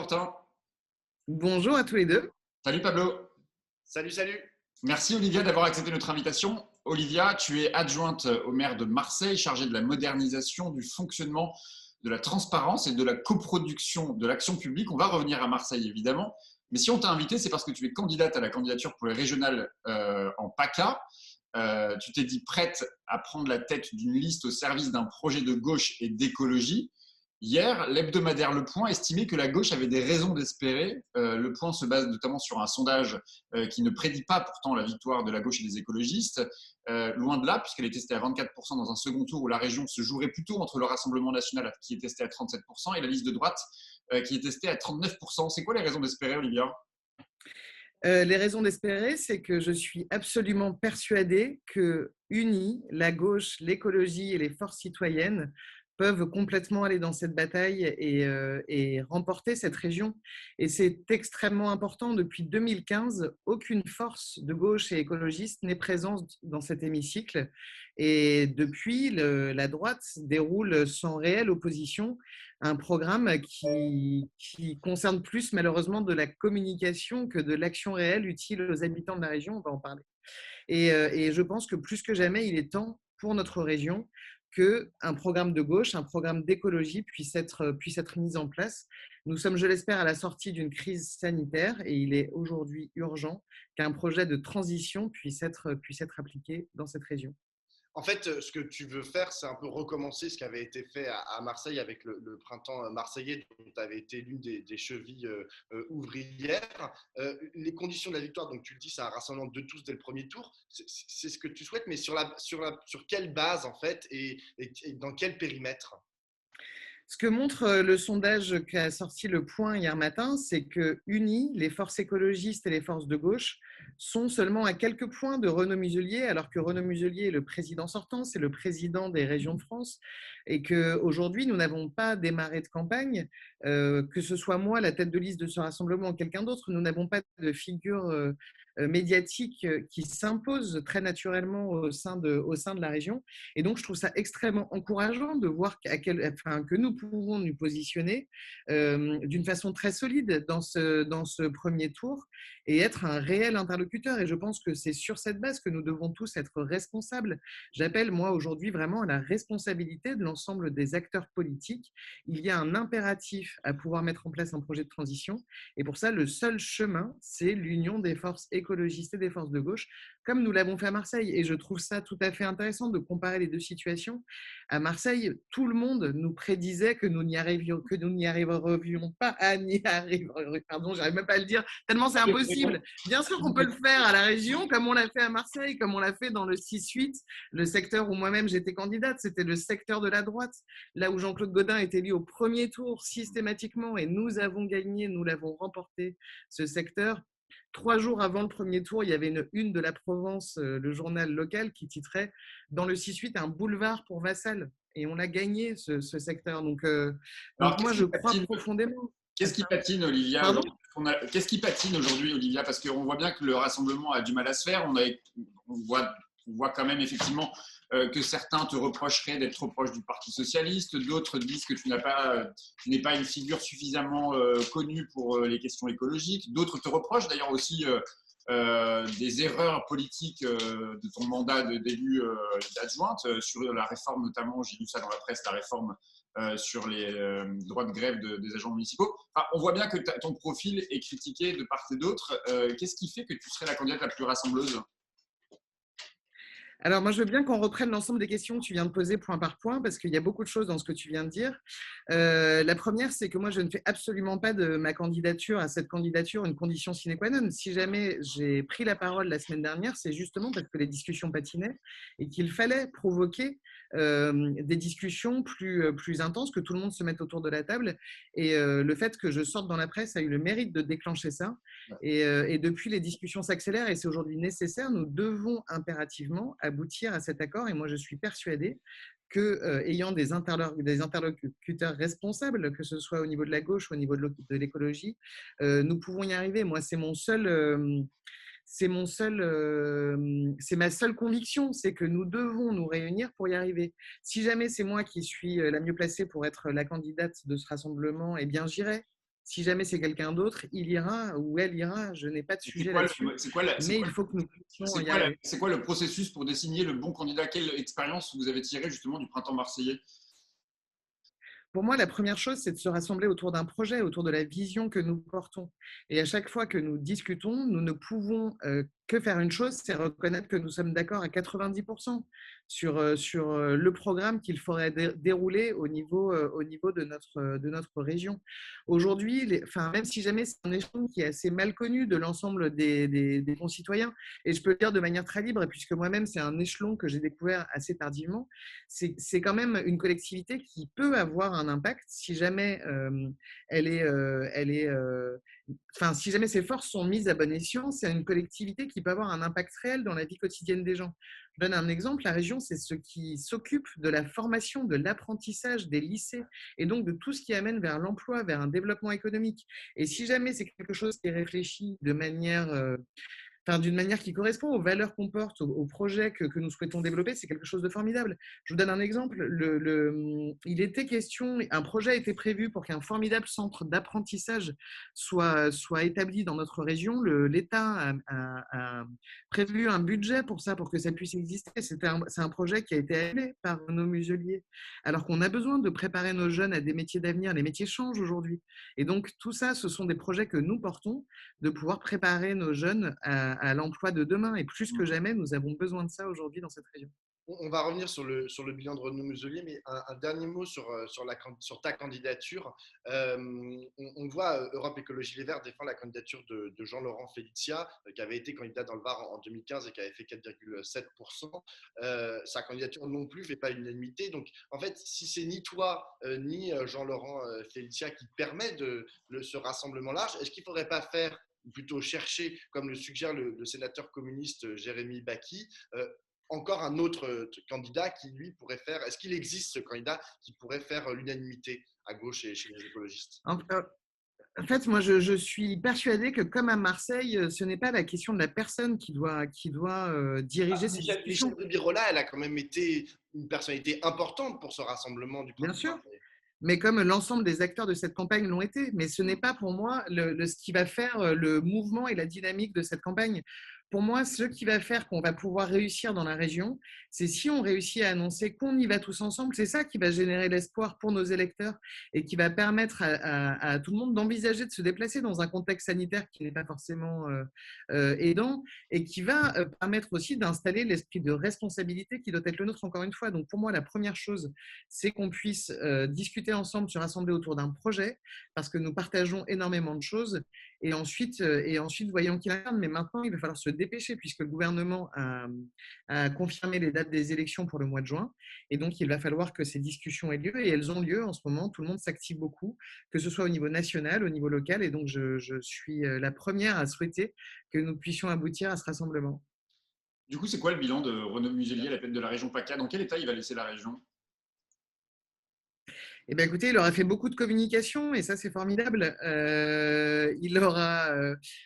Fortin. Bonjour à tous les deux. Salut Pablo. Salut, salut. Merci Olivia d'avoir accepté notre invitation. Olivia, tu es adjointe au maire de Marseille, chargée de la modernisation, du fonctionnement, de la transparence et de la coproduction de l'action publique. On va revenir à Marseille évidemment. Mais si on t'a invité, c'est parce que tu es candidate à la candidature pour les régionales en PACA. Tu t'es dit prête à prendre la tête d'une liste au service d'un projet de gauche et d'écologie. Hier, l'hebdomadaire Le Point estimait que la gauche avait des raisons d'espérer. Le Point se base notamment sur un sondage qui ne prédit pas pourtant la victoire de la gauche et des écologistes. Loin de là, puisqu'elle est testée à 24% dans un second tour où la région se jouerait plutôt entre le Rassemblement national qui est testé à 37% et la liste de droite qui est testée à 39%. C'est quoi les raisons d'espérer, Olivia ? Les raisons d'espérer, c'est que je suis absolument persuadée que unis, la gauche, l'écologie et les forces citoyennes peuvent complètement aller dans cette bataille et remporter cette région. Et c'est extrêmement important. Depuis 2015, aucune force de gauche et écologiste n'est présente dans cet hémicycle. Et depuis, la droite déroule sans réelle opposition un programme qui concerne plus malheureusement de la communication que de l'action réelle utile aux habitants de la région. On va en parler. Et je pense que plus que jamais, il est temps pour notre région qu'un programme de gauche, un programme d'écologie puisse être mis en place. Nous sommes, je l'espère, à la sortie d'une crise sanitaire et il est aujourd'hui urgent qu'un projet de transition puisse être appliqué dans cette région. En fait, ce que tu veux faire, c'est un peu recommencer ce qui avait été fait à Marseille avec le printemps marseillais, dont tu avais été l'une des chevilles ouvrières. Les conditions de la victoire, donc tu le dis, c'est un rassemblement de tous dès le premier tour. C'est ce que tu souhaites, mais sur quelle base, en fait, et dans quel périmètre ? Ce que montre le sondage qu'a sorti Le Point hier matin, c'est que unis, les forces écologistes et les forces de gauche sont seulement à quelques points de Renaud Muselier, alors que Renaud Muselier est le président sortant, c'est le président des régions de France, et qu'aujourd'hui, nous n'avons pas démarré de campagne, que ce soit moi, la tête de liste de ce rassemblement, ou quelqu'un d'autre, nous n'avons pas de figure médiatique qui s'impose très naturellement au sein de la région. Et donc, je trouve ça extrêmement encourageant de voir que nous pouvons nous positionner d'une façon très solide dans ce premier tour et être un réel interlocuteur. Et je pense que c'est sur cette base que nous devons tous être responsables. J'appelle, moi, aujourd'hui, vraiment à la responsabilité de l'ensemble des acteurs politiques. Il y a un impératif à pouvoir mettre en place un projet de transition. Et pour ça, le seul chemin, c'est l'union des forces écologistes et des forces de gauche, comme nous l'avons fait à Marseille. Et je trouve ça tout à fait intéressant de comparer les deux situations. À Marseille, tout le monde nous prédisait que nous n'y arriverions pas à n'y arriver. Pardon, j'arrive même pas à le dire, tellement c'est impossible. Bien sûr qu'on peut le faire à la région, comme on l'a fait à Marseille, comme on l'a fait dans le 6-8, le secteur où moi-même j'étais candidate, c'était le secteur de la droite, là où Jean-Claude Gaudin était élu au premier tour systématiquement, et nous avons gagné, nous l'avons remporté, ce secteur. 3 jours avant le premier tour, il y avait une de la Provence, le journal local, qui titrait « Dans le 6-8, un boulevard pour Vassal ». Et on a gagné ce secteur. Donc moi, je crois profondément. Qu'est-ce qui patine, Olivia, Pardon ? Qu'est-ce qui patine aujourd'hui, Olivia ? Parce qu'on voit bien que le rassemblement a du mal à se faire. On voit quand même effectivement que certains te reprocheraient d'être trop proche du Parti socialiste. D'autres disent que tu n'es pas une figure suffisamment connue pour les questions écologiques. D'autres te reprochent d'ailleurs aussi des erreurs politiques de ton mandat d'élu d'adjointe sur la réforme, notamment, j'ai lu ça dans la presse, la réforme sur les droits de grève des agents municipaux. Enfin, on voit bien que ton profil est critiqué de part et d'autre. Qu'est-ce qui fait que tu serais la candidate la plus rassembleuse ? Alors, moi, je veux bien qu'on reprenne l'ensemble des questions que tu viens de poser point par point, parce qu'il y a beaucoup de choses dans ce que tu viens de dire. La première, c'est que moi, je ne fais absolument pas de ma candidature à cette candidature une condition sine qua non. Si jamais j'ai pris la parole la semaine dernière, c'est justement parce que les discussions patinaient et qu'il fallait provoquer des discussions plus intenses, que tout le monde se mette autour de la table. Et le fait que je sorte dans la presse a eu le mérite de déclencher ça. Et depuis, les discutsions s'accélèrent et c'est aujourd'hui nécessaire. Nous devons impérativement aboutir à cet accord. Et moi, je suis persuadée qu'ayant des interlocuteurs responsables, que ce soit au niveau de la gauche ou au niveau de l'écologie, nous pouvons y arriver. Moi, c'est ma seule conviction, c'est que nous devons nous réunir pour y arriver. Si jamais c'est moi qui suis la mieux placée pour être la candidate de ce rassemblement, eh bien j'irai. Si jamais c'est quelqu'un d'autre, il ira ou elle ira. Je n'ai pas de sujet là-dessus. Mais il faut que nous puissions y arriver. c'est quoi le processus pour désigner le bon candidat? Quelle expérience vous avez tirée justement du printemps marseillais? Pour moi, la première chose, c'est de se rassembler autour d'un projet, autour de la vision que nous portons. Et à chaque fois que nous discutons, nous ne pouvons que faire une chose, c'est reconnaître que nous sommes d'accord à 90% sur le programme qu'il faudrait dérouler au niveau de notre région. Aujourd'hui, même si jamais c'est un échelon qui est assez mal connu de l'ensemble des concitoyens, et je peux le dire de manière très libre, puisque moi-même, c'est un échelon que j'ai découvert assez tardivement, c'est quand même une collectivité qui peut avoir un impact si jamais si jamais ses forces sont mises à bon escient. C'est une collectivité qui peut avoir un impact réel dans la vie quotidienne des gens. Je donne un exemple, la région, c'est ce qui s'occupe de la formation, de l'apprentissage des lycées et donc de tout ce qui amène vers l'emploi, vers un développement économique. Et si jamais c'est quelque chose qui est réfléchi de manière d'une manière qui correspond aux valeurs qu'on porte, au projet que nous souhaitons développer, c'est quelque chose de formidable. Je vous donne un exemple. Il était question, un projet a été prévu pour qu'un formidable centre d'apprentissage soit établi dans notre région. L'État a prévu un budget pour ça, pour que ça puisse exister. C'est un projet qui a été aidé par nos museliers, alors qu'on a besoin de préparer nos jeunes à des métiers d'avenir. Les métiers changent aujourd'hui. Et donc, tout ça, ce sont des projets que nous portons, de pouvoir préparer nos jeunes à l'emploi de demain. Et plus que jamais, nous avons besoin de ça aujourd'hui dans cette région. On va revenir sur le bilan de Renaud Muselier, mais un dernier mot sur ta candidature. On voit Europe Écologie Les Verts défendre la candidature de Jean-Laurent Félicia, qui avait été candidat dans le Var en 2015 et qui avait fait 4,7%. Sa candidature non plus ne fait pas l'unanimité. Donc, en fait, si c'est ni toi ni Jean-Laurent Félicia qui permet ce rassemblement large, est-ce qu'il ne faudrait pas faire, ou plutôt chercher, comme le suggère le sénateur communiste Jérémy Bacchi, encore un autre candidat qui, lui, pourrait faire… Est-ce qu'il existe ce candidat qui pourrait faire l'unanimité à gauche et chez les écologistes? En fait, moi, je suis persuadée que, comme à Marseille, ce n'est pas la question de la personne qui doit diriger ces discussions. Michel Birola, elle a quand même été une personnalité importante pour ce rassemblement du printemps. Bien sûr. Mais comme l'ensemble des acteurs de cette campagne l'ont été. Mais ce n'est pas pour moi ce qui va faire le mouvement et la dynamique de cette campagne. Pour moi, ce qui va faire qu'on va pouvoir réussir dans la région, c'est si on réussit à annoncer qu'on y va tous ensemble. C'est ça qui va générer l'espoir pour nos électeurs et qui va permettre à tout le monde d'envisager de se déplacer dans un contexte sanitaire qui n'est pas forcément aidant et qui va permettre aussi d'installer l'esprit de responsabilité qui doit être le nôtre encore une fois. Donc pour moi, la première chose, c'est qu'on puisse discuter ensemble, se rassembler autour d'un projet parce que nous partageons énormément de choses. Et ensuite voyons qui incarne. Mais maintenant, il va falloir se dépêcher puisque le gouvernement a confirmé les dates des élections pour le mois de juin. Et donc, il va falloir que ces discussions aient lieu. Et elles ont lieu en ce moment. Tout le monde s'active beaucoup, que ce soit au niveau national, au niveau local. Et donc, je suis la première à souhaiter que nous puissions aboutir à ce rassemblement. Du coup, c'est quoi le bilan de Renaud Muselier à la tête de la région PACA? Dans quel état il va laisser la région? Eh bien, écoutez, il aura fait beaucoup de communication et ça, c'est formidable. Il aura,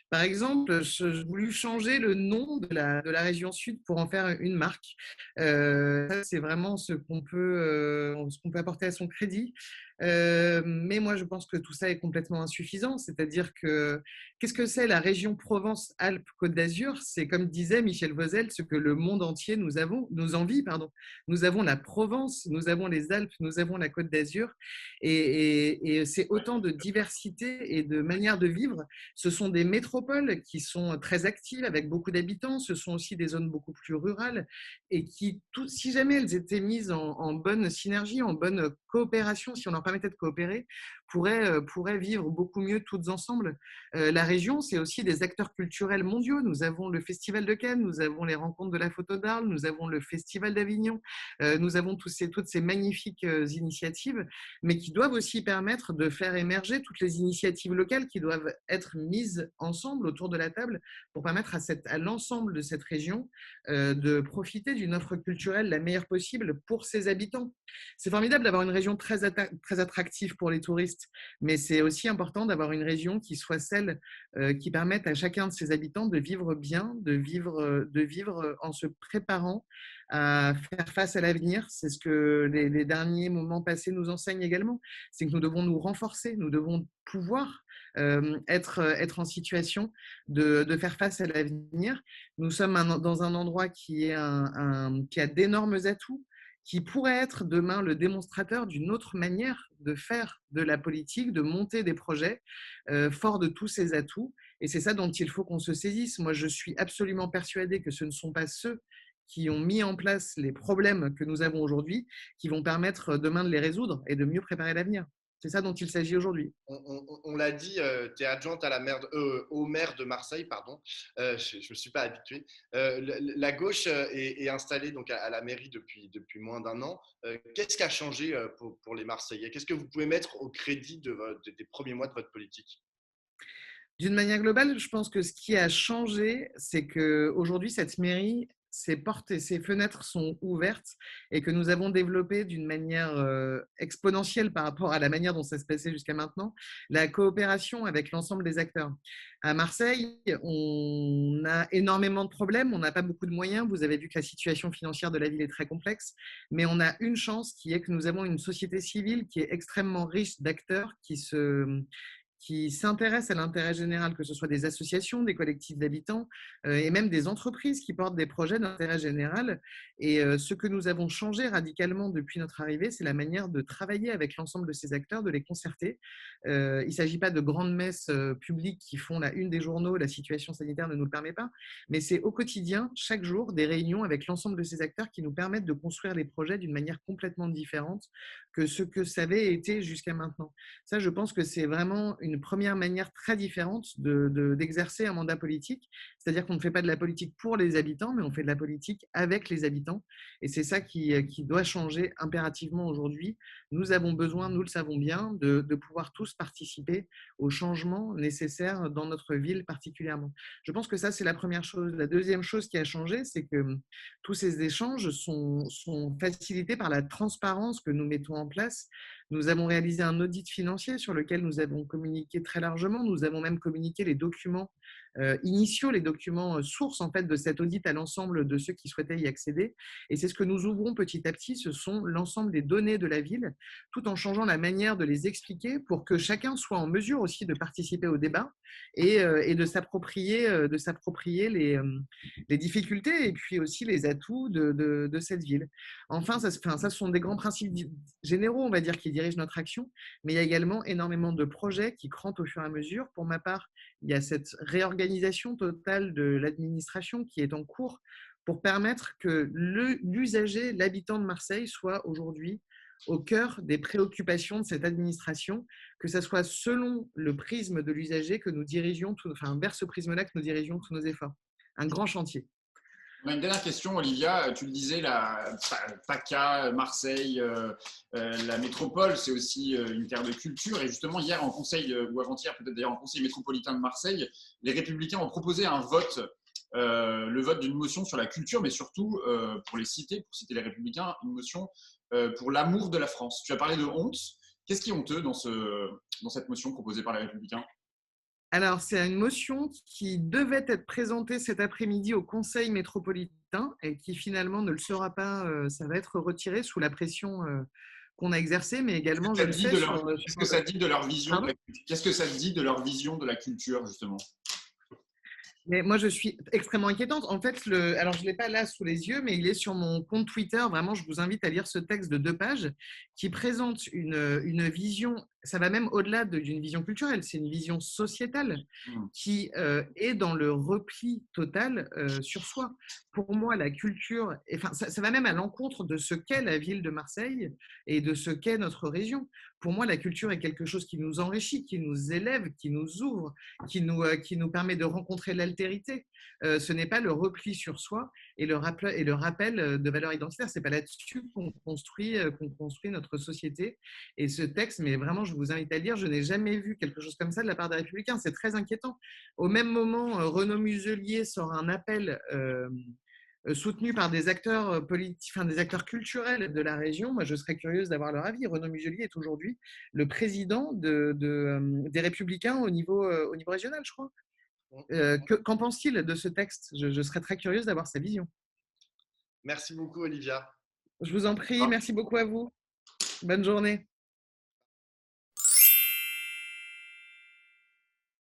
par exemple, voulu changer le nom de la région Sud pour en faire une marque. Ça, c'est vraiment ce qu'on peut apporter à son crédit. Mais moi, je pense que tout ça est complètement insuffisant. C'est-à-dire que qu'est-ce que c'est la région Provence-Alpes-Côte d'Azur? C'est, comme disait Michel Vauzel, ce que le monde entier nous envie. Nous avons la Provence, nous avons les Alpes, nous avons la Côte d'Azur. Et c'est autant de diversité et de manières de vivre. Ce sont des métropoles qui sont très actives avec beaucoup d'habitants. Ce sont aussi des zones beaucoup plus rurales et qui, si jamais elles étaient mises en bonne synergie, en bonne coopération, si on leur permettait de coopérer, pourraient vivre beaucoup mieux toutes ensemble. La région, c'est aussi des acteurs culturels mondiaux. Nous avons le Festival de Cannes, nous avons les rencontres de la photo d'Arles, nous avons le Festival d'Avignon, nous avons toutes ces magnifiques initiatives, mais qui doivent aussi permettre de faire émerger toutes les initiatives locales qui doivent être mises ensemble autour de la table pour permettre à l'ensemble de cette région de profiter d'une offre culturelle la meilleure possible pour ses habitants. C'est formidable d'avoir une région très attractive pour les touristes, mais c'est aussi important d'avoir une région qui soit celle qui permette à chacun de ses habitants de vivre bien, de vivre en se préparant à faire face à l'avenir. C'est ce que les derniers moments passés nous enseignent également. C'est que nous devons nous renforcer, nous devons pouvoir être en situation de faire face à l'avenir. Nous sommes dans un endroit qui a d'énormes atouts, qui pourrait être demain le démonstrateur d'une autre manière de faire de la politique, de monter des projets forts de tous ces atouts. Et c'est ça dont il faut qu'on se saisisse. Moi, je suis absolument persuadée que ce ne sont pas ceux qui ont mis en place les problèmes que nous avons aujourd'hui qui vont permettre demain de les résoudre et de mieux préparer l'avenir. C'est ça dont il s'agit aujourd'hui. On l'a dit, tu es adjointe à au maire de Marseille, pardon. Je ne me suis pas habitué. La gauche est installée donc à la mairie depuis moins d'un an. Qu'est-ce qui a changé pour les Marseillais? Qu'est-ce que vous pouvez mettre au crédit des premiers mois de votre politique? D'une manière globale, je pense que ce qui a changé, c'est qu'aujourd'hui, cette mairie, ses portes et ses fenêtres sont ouvertes et que nous avons développé d'une manière exponentielle par rapport à la manière dont ça se passait jusqu'à maintenant, la coopération avec l'ensemble des acteurs. À Marseille, on a énormément de problèmes, on n'a pas beaucoup de moyens. Vous avez vu que la situation financière de la ville est très complexe, mais on a une chance qui est que nous avons une société civile qui est extrêmement riche d'acteurs qui s'intéressent à l'intérêt général, que ce soit des associations, des collectifs d'habitants et même des entreprises qui portent des projets d'intérêt général. Et ce que nous avons changé radicalement depuis notre arrivée, c'est la manière de travailler avec l'ensemble de ces acteurs, de les concerter. Il ne s'agit pas de grandes messes publiques qui font la une des journaux, la situation sanitaire ne nous le permet pas, mais c'est au quotidien, chaque jour, des réunions avec l'ensemble de ces acteurs qui nous permettent de construire les projets d'une manière complètement différente que ce que ça avait été jusqu'à maintenant. Ça, je pense que c'est vraiment une première manière très différente d'exercer un mandat politique. C'est-à-dire qu'on ne fait pas de la politique pour les habitants, mais on fait de la politique avec les habitants. Et c'est ça qui doit changer impérativement aujourd'hui. Nous avons besoin, nous le savons bien, de pouvoir tous participer aux changements nécessaires dans notre ville particulièrement. Je pense que ça, c'est la première chose. La deuxième chose qui a changé, c'est que tous ces échanges sont facilités par la transparence que nous mettons en place. Nous avons réalisé un audit financier sur lequel nous avons communiqué très largement. Nous avons même communiqué les documents initiaux, les documents sources en fait, de cet audit à l'ensemble de ceux qui souhaitaient y accéder. Et c'est ce que nous ouvrons petit à petit, ce sont l'ensemble des données de la ville, tout en changeant la manière de les expliquer pour que chacun soit en mesure aussi de participer au débat et de s'approprier les difficultés et puis aussi les atouts de cette ville. Enfin, ça, ce sont des grands principes généraux, on va dire, qui dirigent notre action, mais il y a également énormément de projets qui crantent au fur et à mesure. Pour ma part, il y a cette réorganisation totale de l'administration qui est en cours pour permettre que l'usager, l'habitant de Marseille soit aujourd'hui au cœur des préoccupations de cette administration, que ce soit selon le prisme de l'usager que nous dirigeons, vers ce prisme-là que nous dirigeons tous nos efforts. Un grand chantier. On a une dernière question, Olivia. Tu le disais, la PACA, Marseille, la métropole, c'est aussi une terre de culture. Et justement, hier en conseil, ou avant-hier peut-être d'ailleurs en conseil métropolitain de Marseille, les Républicains ont proposé un vote, le vote d'une motion sur la culture, mais surtout, pour citer les Républicains, une motion pour l'amour de la France. Tu as parlé de honte. Qu'est-ce qui est honteux dans cette motion proposée par les Républicains ? Alors, c'est une motion qui devait être présentée cet après-midi au Conseil métropolitain et qui finalement ne le sera pas. Ça va être retiré sous la pression qu'on a exercée, mais également, je le sais… Qu'est-ce que ça dit de leur vision Qu'est-ce que ça dit de leur vision de la culture, justement ? Mais moi, je suis extrêmement inquiétante. En fait, alors je ne l'ai pas là sous les yeux, mais il est sur mon compte Twitter. Vraiment, je vous invite à lire ce texte de 2 pages qui présente une vision, ça va même au-delà d'une vision culturelle, c'est une vision sociétale qui est dans le repli total sur soi. Pour moi, la culture, enfin, ça va même à l'encontre de ce qu'est la ville de Marseille et de ce qu'est notre région. Pour moi, la culture est quelque chose qui nous enrichit, qui nous élève, qui nous ouvre, qui nous permet de rencontrer l'altérité. Ce n'est pas le repli sur soi et le rappel de valeurs identitaires. Ce n'est pas là-dessus qu'on construit notre société. Et ce texte, mais vraiment, je vous invite à le lire. Je n'ai jamais vu quelque chose comme ça de la part des Républicains. C'est très inquiétant. Au même moment, Renaud Muselier sort un appel soutenu par des acteurs politiques, des acteurs culturels de la région. Moi, je serais curieuse d'avoir leur avis. Renaud Muselier est aujourd'hui le président des Républicains au niveau régional, je crois. Qu'en pense-t-il de ce texte ? Je serais très curieuse d'avoir sa vision. Merci beaucoup, Olivia. Je vous en prie, merci beaucoup à vous. Bonne journée.